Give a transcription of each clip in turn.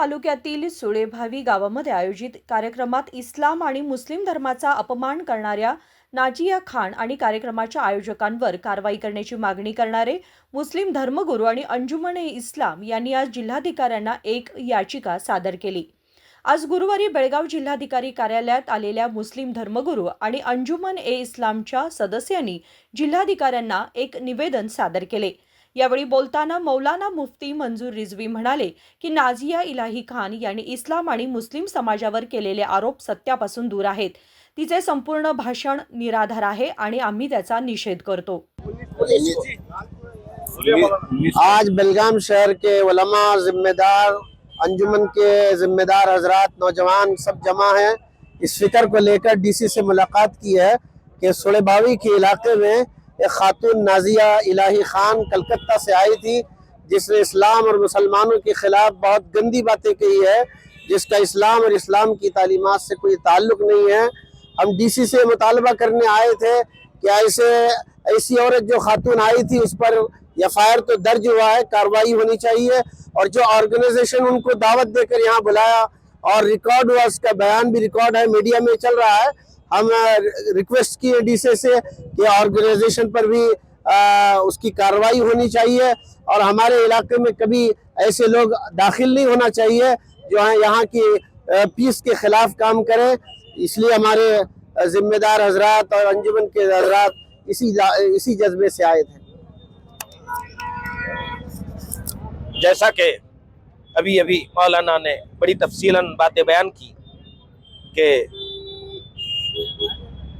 तालुक्यातील सुळेभावी गावामध्ये आयोजित कार्यक्रमात इस्लाम आणि मुस्लिम धर्माचा अपमान करणाऱ्या नाजिया खान आणि कार्यक्रमाच्या आयोजकांवर कारवाई करण्याची मागणी करणारे मुस्लिम धर्मगुरू आणि अंजुमन-ए-इस्लाम यांनी आज जिल्हाधिकाऱ्यांना एक याचिका सादर केली। आज गुरुवारी बेळगाव जिल्हाधिकारी कार्यालयात आलेल्या मुस्लिम धर्मगुरू आणि अंजुमन-ए-इस्लामच्या सदस्यांनी जिल्हाधिकाऱ्यांना एक निवेदन सादर केले। यावेळी बोलताना मौलाना मुफ्ती मंजूर रिजवी म्हणाले की नाजिया इलाही खान यांनी इस्लाम आणि मुस्लिम समाजावर केलेले आरोप सत्यापासून दूर आहेत। तिचे संपूर्ण भाषण निराधार आहे आणि आम्ही त्याचा निषेध करतो। आज बेलगाम शहर के उलमा, जिम्मेदार, अंजुमन के जिम्मेदार हजरात, नौजवान सब जमा हैं। इस फिक्र को लेकर डीसी से मुलाकात की है कि सुलेबावी के इलाके में एक खातून नाजिया इलाही खान कलकत्ता से आई थी, जिसने इस्लाम और मुसलमानों के खिलाफ बहुत गंदी बातें कही है, जिसका इस्लाम और इस्लाम की तालीमात से कोई ताल्लुक नहीं है। हम डीसी से मुतालबा करने आए थे कि ऐसी औरत जो खातून आई थी उस पर एफआईआर तो दर्ज हुआ है, कार्रवाई होनी चाहिए, और जो ऑर्गेनाइजेशन उनको दावत देकर यहाँ बुलाया और रिकॉर्ड हुआ, उसका बयान भी रिकॉर्ड है, मीडिया में चल रहा है। हम रिक्वेस्ट किए डीसी से कि ऑर्गेनाइजेशन पर भी उसकी कार्रवाई होनी चाहिए और हमारे इलाके में कभी ऐसे लोग दाखिल नहीं होना चाहिए जो है यहाँ की पीस के खिलाफ काम करें। इसलिए हमारे जिम्मेदार हजरात और अंजुमन के हजरात इसी जज्बे से आए थे। जैसा कि अभी अभी मौलाना ने बड़ी तफसीलन बातें बयान की कि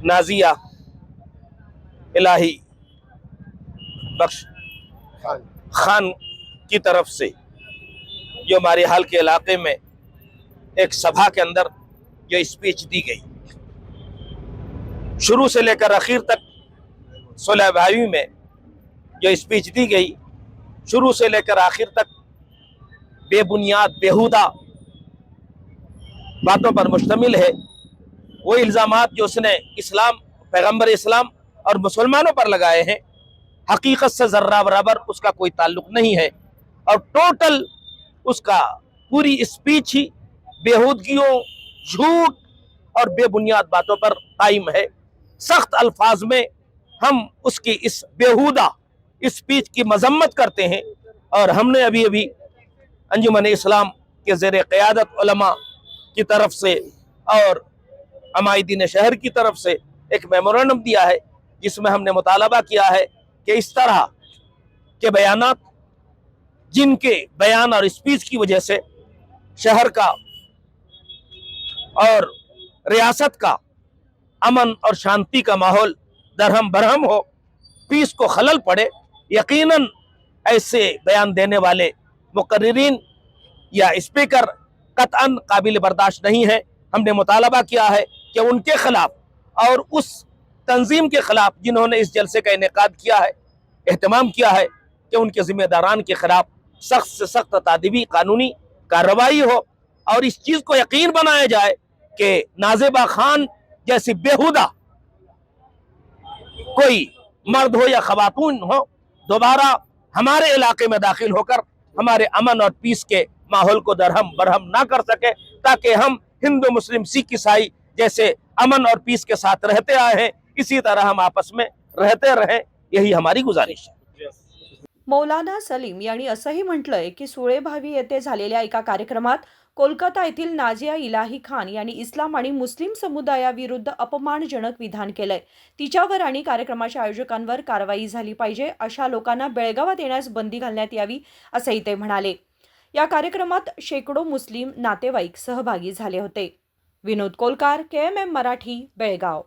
नाजिया इलाही बख्श खान की तरफ से जो हमारे हाल के इलाके में एक सभा के अंदर जो स्पीच दी गई, शुरू से लेकर आखिर तक सुलेभावी में जो स्पीच दी गई, शुरू से लेकर आखिर तक बेबुनियाद बेहुदा बातों पर मुश्तमिल है। वो इल्ज़ामात जो उसने इस्लाम, पैगंबर इस्लाम और मुसलमानों पर लगाए हैं, हकीकत से ज़र्रा बराबर उसका कोई ताल्लुक नहीं है और टोटल उसका पूरी स्पीच ही बेहूदगियों, झूठ और बेबुनियाद बातों पर कायम है। सख्त अल्फाज में हम उसकी इस बेहुदा स्पीच की मजम्मत करते हैं और हमने अभी अभी अंजुमन इस्लाम के ज़ेर क़यादत उलमा की तरफ से और अमायदीन शहर की तरफ से एक मेमोरेंडम दिया है, जिसमें हमने मुतालबा किया है कि इस तरह के बयानात, जिनके बयान और स्पीच की वजह से शहर का और रियासत का अमन और शांति का माहौल दरहम बरहम हो, पीस को खलल पड़े, यकीनन ऐसे बयान देने वाले मुकर्रिरीन या स्पीकर कतअन काबिल बर्दाश्त नहीं है। हमने मुतालबा किया है कि उनके खिलाफ और उस तंजीम के खिलाफ जिन्होंने इस जलसे का इनेकाद किया है, एहतमाम किया है, कि उनके जिम्मेदारान के खिलाफ सख्त से सख्त तादीबी कानूनी कार्रवाई हो और इस चीज़ को यकीन बनाया जाए कि नाजिया खान जैसी बेहुदा कोई मर्द हो या खवातून हो दोबारा हमारे इलाके में दाखिल होकर हमारे अमन और पीस के माहौल को दरहम बरहम ना कर सके, ताकि हम हिंदू मुस्लिम सिख ईसाई जैसे अमन और पीस के साथ रहते आए हैं, इसी तरह हम आपस में रहते रहें, यही हमारी गुजारिश है। मौलाना सलीम यांनी असंही म्हटलंय की सुळेभावी येथे झालेल्या एका कार्यक्रमात कोलकाता येथील नाजिया इलाही खान यांनी इस्लाम आणि मुस्लिम समुदायाविरुद्ध अपमानजनक विधान केलंय। तिच्यावर आणि कार्यक्रमाच्या आयोजकांवर कारवाई झाली पाहिजे, अशा लोकांना बेळगावात येण्यास बंदी घालण्यात यावी, असंही ते म्हणाले। या कार्यक्रमात शेकडो मुस्लिम नातेवाईक सहभागी झाले होते। विनोद कोलकार, KMM मराठी, बेळगाव।